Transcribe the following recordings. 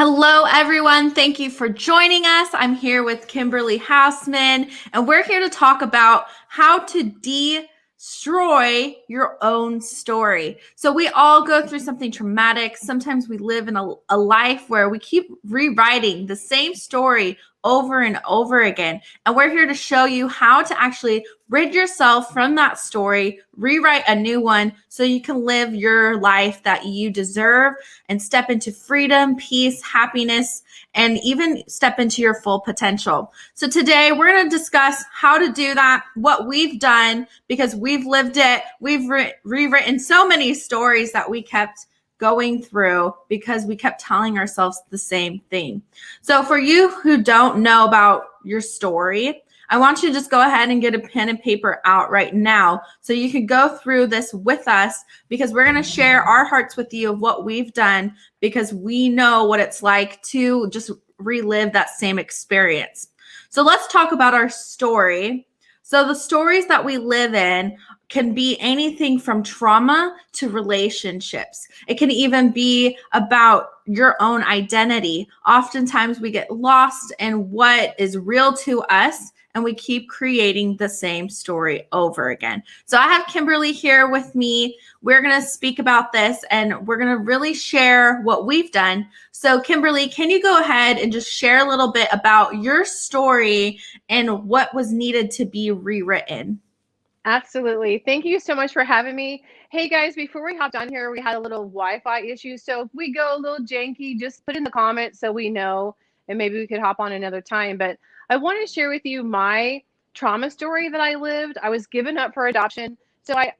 Hello, everyone. Thank you for joining us. I'm here with Kimberly Hausmann, and we're here to talk about how to destroy your own story. So we all go through something traumatic. Sometimes we live in a life where we keep rewriting the same story over and over again. And we're here to show you how to actually rid yourself from that story, rewrite a new one so you can live your life that you deserve and step into freedom, peace, happiness, and even step into your full potential. So today we're going to discuss how to do that, what we've done, because we've lived it. We've rewritten so many stories that we kept going through because we kept telling ourselves the same thing. So for you who don't know about your story, I want you to just go ahead and get a pen and paper out right now so you can go through this with us, because we're going to share our hearts with you of what we've done, because we know what it's like to just relive that same experience. So let's talk about our story. So the stories that we live in can be anything from trauma to relationships. It can even be about your own identity. Oftentimes we get lost in what is real to us, and we keep creating the same story over again. So I have Kimberly here with me. We're going to speak about this, and we're going to really share what we've done. So Kimberly, can you go ahead and just share a little bit about your story and what was needed to be rewritten? Absolutely. Thank you so much for having me. Hey guys, before we hopped on here, we had a little Wi-Fi issue. So if we go a little janky, just put in the comments so we know, and maybe we could hop on another time. But I want to share with you my trauma story that I lived. I was given up for adoption. So I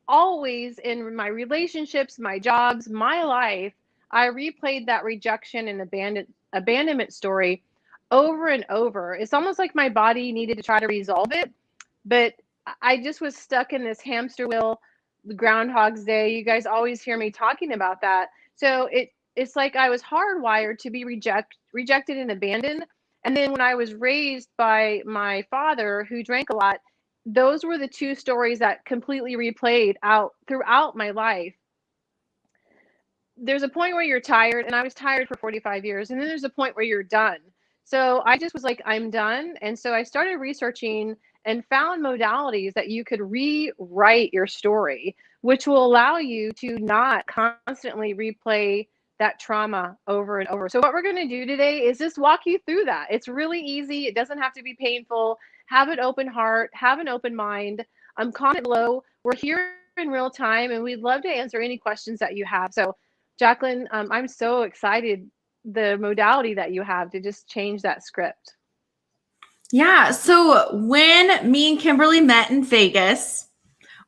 always, in my relationships, my jobs, my life, I replayed that rejection and abandonment story over and over. It's almost like my body needed to try to resolve it, but I just was stuck in this hamster wheel, the Groundhog's Day. You guys always hear me talking about that. So it's like I was hardwired to be rejected and abandoned. And then when I was raised by my father, who drank a lot, those were the two stories that completely replayed out throughout my life. There's a point where you're tired, and I was tired for 45 years, and then there's a point where you're done. So I just was like, I'm done. And so I started researching and found modalities that you could rewrite your story, which will allow you to not constantly replay that trauma over and over. So what we're going to do today is just walk you through that. It's really easy. It doesn't have to be painful. Have an open heart, have an open mind. Comment below. We're here in real time, and we'd love to answer any questions that you have. So Jacquelyn, I'm so excited the modality that you have to just change that script. Yeah, so when me and Kimberly met in Vegas,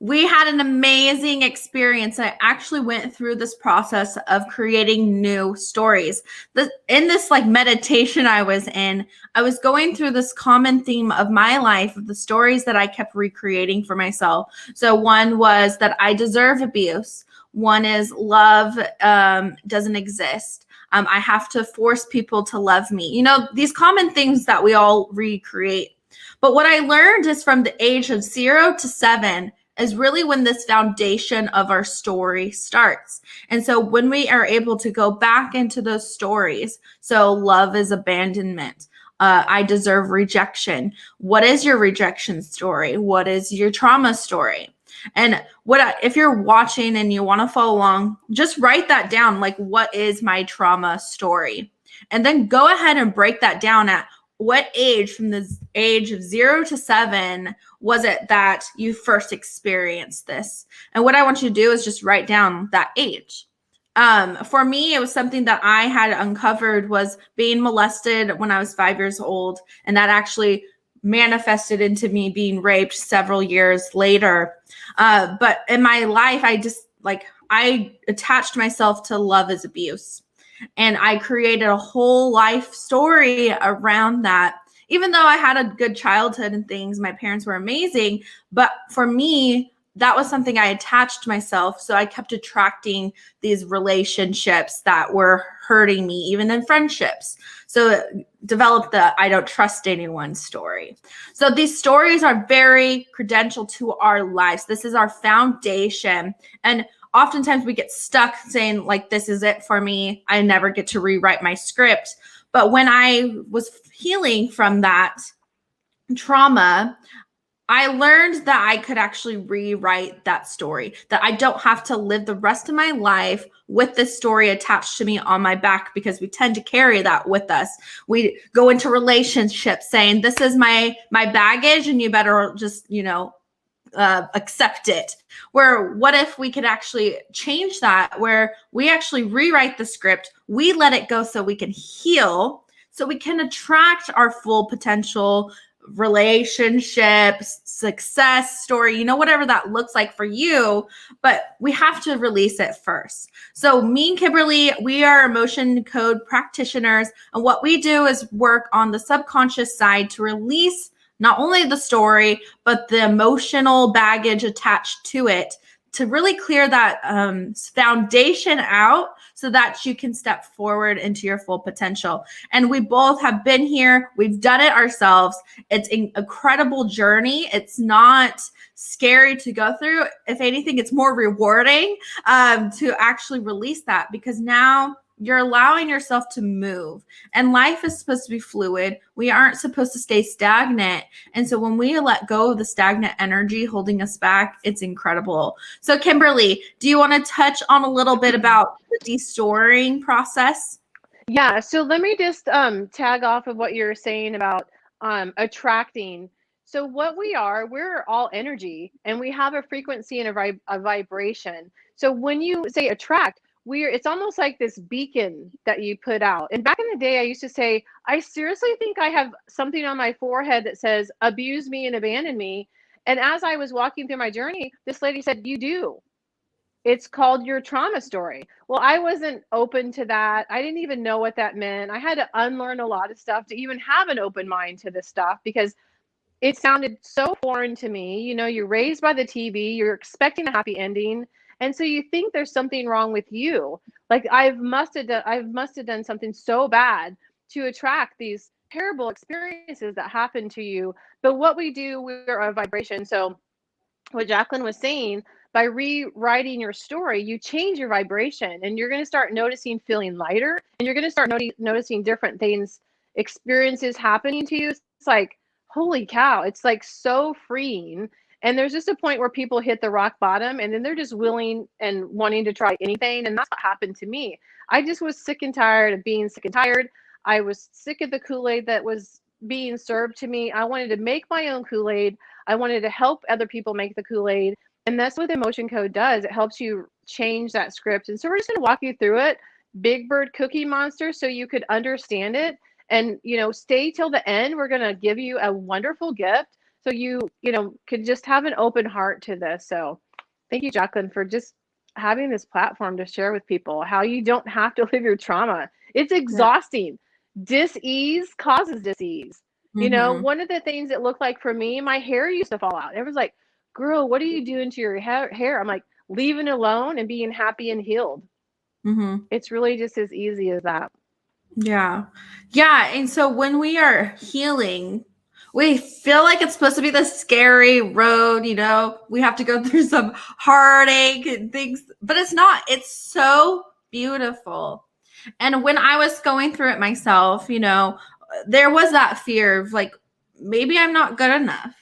we had an amazing experience. I actually went through this process of creating new stories. In this like meditation I was in, I was going through this common theme of my life, of the stories that I kept recreating for myself. So one was that I deserve abuse. One is love doesn't exist. I have to force people to love me. You know, these common things that we all recreate. But what I learned is from the age of 0 to 7 is really when this foundation of our story starts. And so when we are able to go back into those stories, so love is abandonment. I deserve rejection. What is your rejection story? What is your trauma story? And if you're watching and you want to follow along, just write that down. Like, what is my trauma story? And then go ahead and break that down at what age, from the age of 0 to 7, was it that you first experienced this? And what I want you to do is just write down that age. For me, it was something that I had uncovered, was being molested when I was 5 years old. And that actually manifested into me being raped several years later. But in my life, I attached myself to love as abuse. And I created a whole life story around that. Even though I had a good childhood and things, my parents were amazing. But for me, that was something I attached myself. So I kept attracting these relationships that were hurting me, even in friendships. So it developed the I don't trust anyone story. So these stories are very credential to our lives. This is our foundation. And oftentimes we get stuck saying like, this is it for me. I never get to rewrite my script. But when I was healing from that trauma, I learned that I could actually rewrite that story, that I don't have to live the rest of my life with this story attached to me on my back, because we tend to carry that with us. We go into relationships saying, this is my baggage and you better just, accept it. Where what if we could actually change that, where we actually rewrite the script, we let it go so we can heal, so we can attract our full potential relationships, success story, whatever that looks like for you, but we have to release it first. So me and Kimberly, we are emotion code practitioners, and what we do is work on the subconscious side to release not only the story, but the emotional baggage attached to it, to really clear that foundation out so that you can step forward into your full potential. And we both have been here. We've done it ourselves. It's an incredible journey. It's not scary to go through. If anything, it's more rewarding to actually release that, because now you're allowing yourself to move, and life is supposed to be fluid. We aren't supposed to stay stagnant. And so when we let go of the stagnant energy holding us back, it's incredible. So Kimberly, do you want to touch on a little bit about the destoring process? Yeah. So let me just tag off of what you're saying about attracting. So what we're all energy, and we have a frequency and a vibration. So when you say attract, it's almost like this beacon that you put out. And back in the day, I used to say, I seriously think I have something on my forehead that says, abuse me and abandon me. And as I was walking through my journey, this lady said, you do. It's called your trauma story. Well, I wasn't open to that. I didn't even know what that meant. I had to unlearn a lot of stuff to even have an open mind to this stuff, because it sounded so foreign to me. You're raised by the TV, you're expecting a happy ending. And so you think there's something wrong with you. Like I must have done something so bad to attract these terrible experiences that happen to you. But what we do, we're a vibration. So what Jacquelyn was saying, by rewriting your story, you change your vibration, and you're going to start feeling lighter, and you're going to start noticing different things, experiences happening to you. It's like, holy cow, it's like so freeing. And there's just a point where people hit the rock bottom, and then they're just willing and wanting to try anything. And that's what happened to me. I just was sick and tired of being sick and tired. I was sick of the Kool-Aid that was being served to me. I wanted to make my own Kool-Aid. I wanted to help other people make the Kool-Aid. And that's what Emotion Code does. It helps you change that script. And so we're just going to walk you through it, Big Bird Cookie Monster, so you could understand it. And, stay till the end. We're going to give you a wonderful gift, so you could just have an open heart to this. So thank you, Jacquelyn, for just having this platform to share with people how you don't have to live your trauma. It's exhausting. Yeah. Dis-ease causes dis-ease. Mm-hmm. One of the things it looked like for me, my hair used to fall out. Everyone's like, girl, what are you doing to your hair? I'm like, leaving it alone and being happy and healed. Mm-hmm. It's really just as easy as that. Yeah. Yeah. And so when we are healing, we feel like it's supposed to be the scary road, we have to go through some heartache and things, but it's not. It's so beautiful. And when I was going through it myself, there was that fear of like, maybe I'm not good enough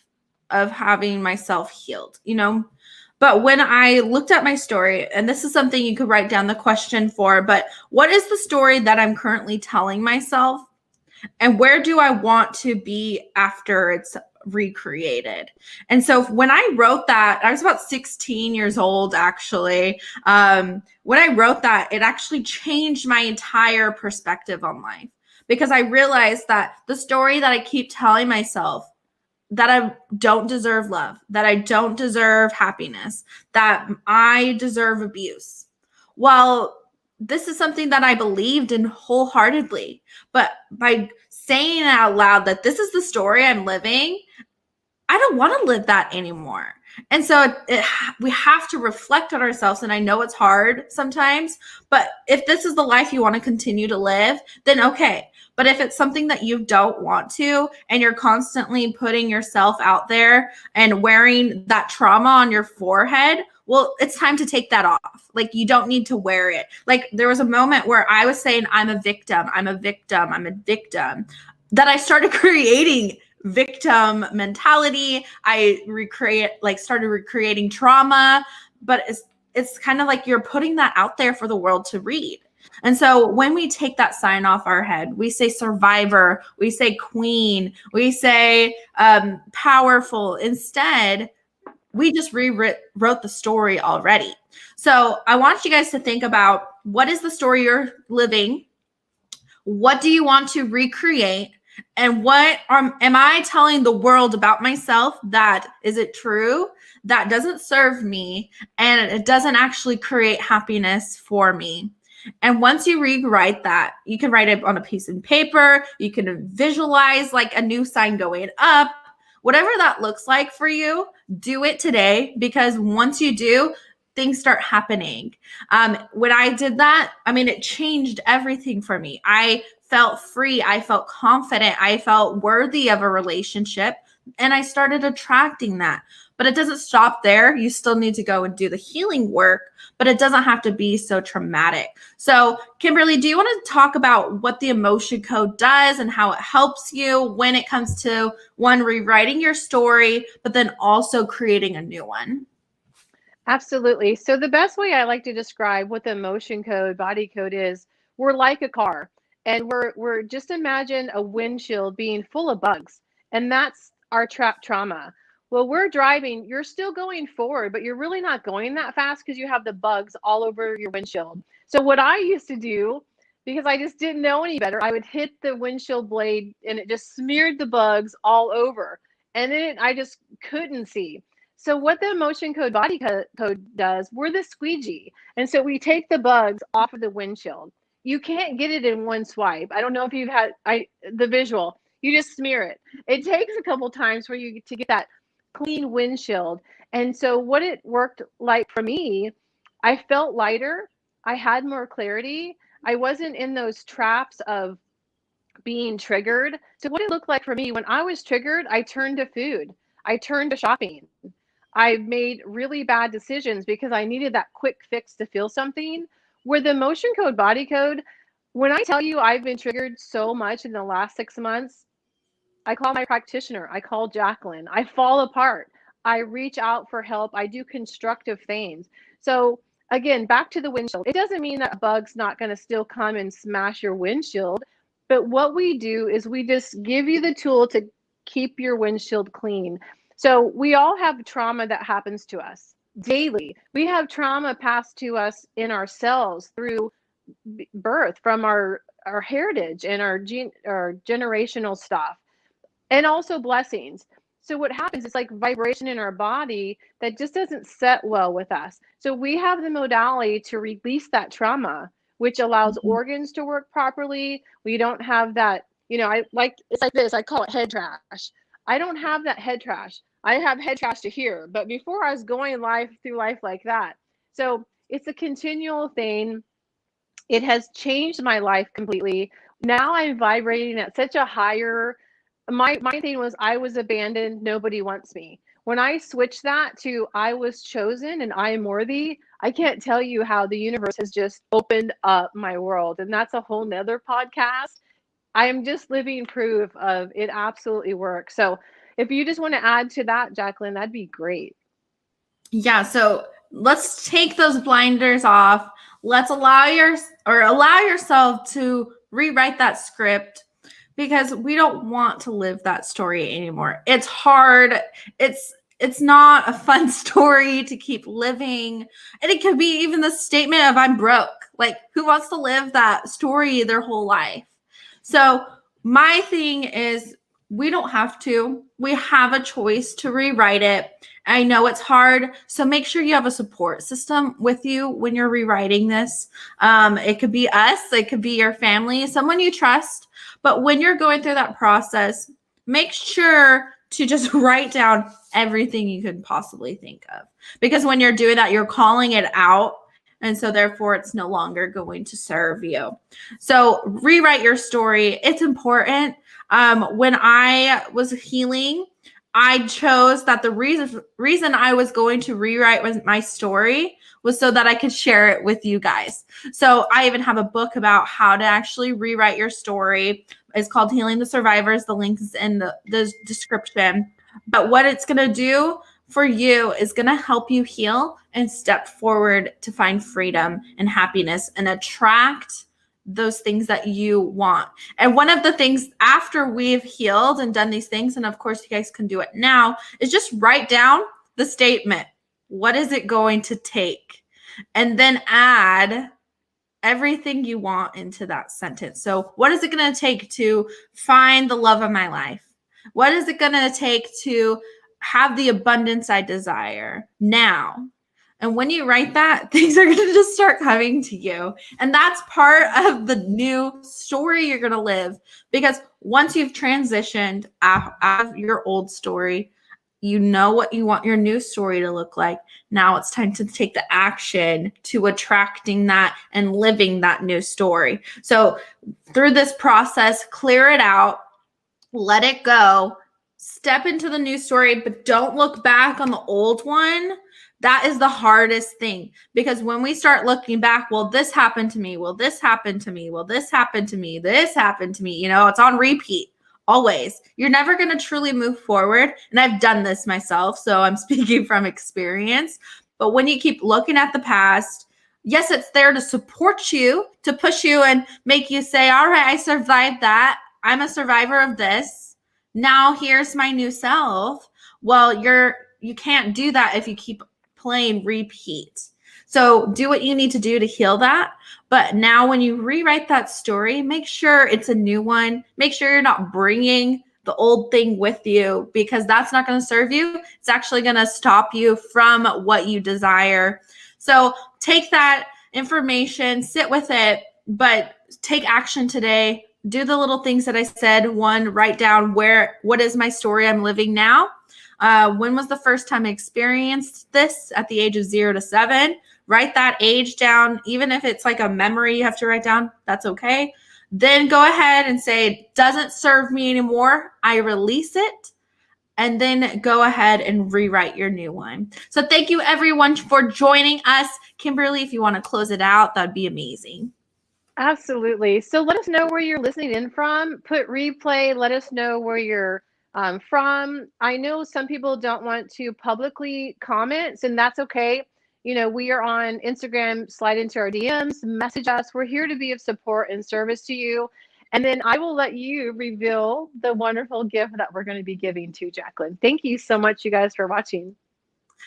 of having myself healed, But when I looked at my story, and this is something you could write down the question for, but what is the story that I'm currently telling myself? And where do I want to be after it's recreated? And so when I wrote that, I was about 16 years old, actually. When I wrote that, it actually changed my entire perspective on life, because I realized that the story that I keep telling myself, that I don't deserve love, that I don't deserve happiness, that I deserve abuse. Well, this is something that I believed in wholeheartedly. But by saying out loud that this is the story I'm living, I don't want to live that anymore. And so we have to reflect on ourselves. And I know it's hard sometimes, but if this is the life you want to continue to live, then okay. But if it's something that you don't want to, and you're constantly putting yourself out there and wearing that trauma on your forehead, well, it's time to take that off. Like, you don't need to wear it. Like, there was a moment where I was saying, I'm a victim, that I started creating victim mentality. I started recreating trauma, but it's kind of like you're putting that out there for the world to read. And so when we take that sign off our head, we say survivor, we say queen, we say powerful. Instead, we just rewrote the story already. So I want you guys to think about, what is the story you're living? What do you want to recreate? And what am I telling the world about myself that is it true, that doesn't serve me, and it doesn't actually create happiness for me? And once you rewrite that, you can write it on a piece of paper. You can visualize like a new sign going up. Whatever that looks like for you, do it today, because once you do, things start happening. When I did that, I mean, it changed everything for me. I felt free. I felt confident. I felt worthy of a relationship, and I started attracting that. But it doesn't stop there. You still need to go and do the healing work, but it doesn't have to be so traumatic. So, Kimberly, do you want to talk about what the emotion code does and how it helps you when it comes to, one, rewriting your story, but then also creating a new one? Absolutely. So the best way I like to describe what the emotion code, body code is, we're like a car, and we're just imagine a windshield being full of bugs, and that's our trapped trauma. Well, we're driving, you're still going forward, but you're really not going that fast because you have the bugs all over your windshield. So what I used to do, because I just didn't know any better, I would hit the windshield blade and it just smeared the bugs all over. And then I just couldn't see. So what the emotion code body code does, we're the squeegee. And so we take the bugs off of the windshield. You can't get it in one swipe. I don't know if you've had the visual. You just smear it. It takes a couple times for you to get that clean windshield. And so what it worked like for me, I felt lighter. I had more clarity. I wasn't in those traps of being triggered. So what it looked like for me, when I was triggered, I turned to food. I turned to shopping. I made really bad decisions because I needed that quick fix to feel something. Where the emotion code body code, when I tell you I've been triggered so much in the last 6 months, I call my practitioner. I call Jacquelyn. I fall apart. I reach out for help. I do constructive things. So again, back to the windshield. It doesn't mean that a bug's not going to still come and smash your windshield. But what we do is we just give you the tool to keep your windshield clean. So we all have trauma that happens to us daily. We have trauma passed to us in our cells through birth, from our heritage and our generational stuff, and also blessings. So what happens is like vibration in our body that just doesn't set well with us. So we have the modality to release that trauma, which allows organs to work properly. We don't have that, it's like this, I call it head trash. I don't have that head trash. I have head trash to here, but before I was going through life like that. So it's a continual thing. It has changed my life completely. Now I'm vibrating at such a higher, my thing was I was abandoned, nobody wants me. When I switched that to I was chosen and I am worthy, I can't tell you how the universe has just opened up my world. And that's a whole nother podcast. I am just living proof of it absolutely works. So if you just want to add to that, Jacquelyn, that'd be great. Yeah, so let's take those blinders off. Let's allow yourself to rewrite that script, because we don't want to live that story anymore. It's hard. It's not a fun story to keep living. And it could be even the statement of I'm broke. Like, who wants to live that story their whole life? So my thing is, we don't have to. We have a choice to rewrite it. I know it's hard, so make sure you have a support system with you when you're rewriting this. It could be us, it could be your family, someone you trust. But when you're going through that process, make sure to just write down everything you could possibly think of. Because when you're doing that, you're calling it out. And so therefore, it's no longer going to serve you. So rewrite your story. It's important. When I was healing, I chose that the reason I was going to rewrite my story was so that I could share it with you guys. So I even have a book about how to actually rewrite your story. It's called Healing the Survivors. The link is in the description. But what it's going to do for you is going to help you heal and step forward to find freedom and happiness and attract those things that you want. And one of the things after we've healed and done these things, and of course you guys can do it now, is just write down the statement. What is it going to take? And then add everything you want into that sentence. So what is it going to take to find the love of my life? What is it going to take to have the abundance I desire now? And when you write that, things are going to just start coming to you. And that's part of the new story you're going to live. Because once you've transitioned out of your old story, you know what you want your new story to look like. Now it's time to take the action to attracting that and living that new story. So through this process, clear it out, let it go, step into the new story, but don't look back on the old one. That is the hardest thing, because when we start looking back, well, this happened to me. Well, this happened to me. Well, this happened to me. This happened to me. You know, it's on repeat always. You're never going to truly move forward. And I've done this myself, so I'm speaking from experience. But when you keep looking at the past, yes, it's there to support you, to push you and make you say, all right, I survived that. I'm a survivor of this. Now here's my new self. Well, you can't do that if you keep playing repeat. So do what you need to do to heal that. But now when you rewrite that story, make sure it's a new one. Make sure you're not bringing the old thing with you, because that's not going to serve you. It's actually going to stop you from what you desire. So take that information, sit with it, but take action today. Do the little things that I said. One, write down what is my story I'm living now? When was the first time I experienced this? At the age of 0 to 7. Write that age down. Even if it's like a memory you have to write down, that's okay. Then go ahead and say, it doesn't serve me anymore. I release it. And then go ahead and rewrite your new one. So thank you everyone for joining us. Kimberly, if you want to close it out, that'd be amazing. Absolutely. So let us know where you're listening in from. Put replay. Let us know where you're from. I know some people don't want to publicly comment, and that's okay. You know, we are on Instagram. Slide into our DMs, message us. We're here to be of support and service to you. And then I will let you reveal the wonderful gift that we're going to be giving to Jacquelyn. Thank you so much, you guys, for watching.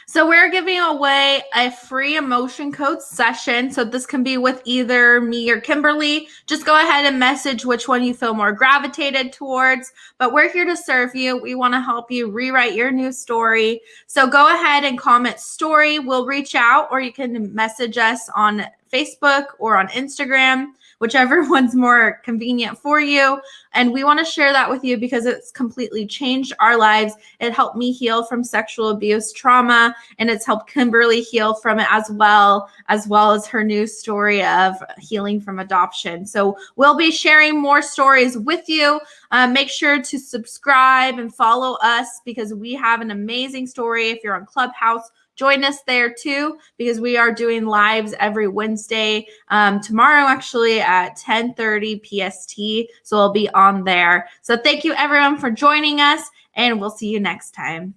So we're giving away a free emotion code session. So this can be with either me or Kimberly. Just go ahead and message which one you feel more gravitated towards. But we're here to serve you. We want to help you rewrite your new story. So go ahead and comment story. We'll reach out, or you can message us on Facebook or on Instagram, whichever one's more convenient for you. And we want to share that with you because it's completely changed our lives. It helped me heal from sexual abuse trauma, and it's helped Kimberly heal from it as well as her new story of healing from adoption. So we'll be sharing more stories with you. Make sure to subscribe and follow us, because we have an amazing story. If you're on Clubhouse, join us there too, because we are doing lives every Wednesday. Tomorrow, actually, at 10:30 PST. So we'll be on there. So thank you, everyone, for joining us, and we'll see you next time.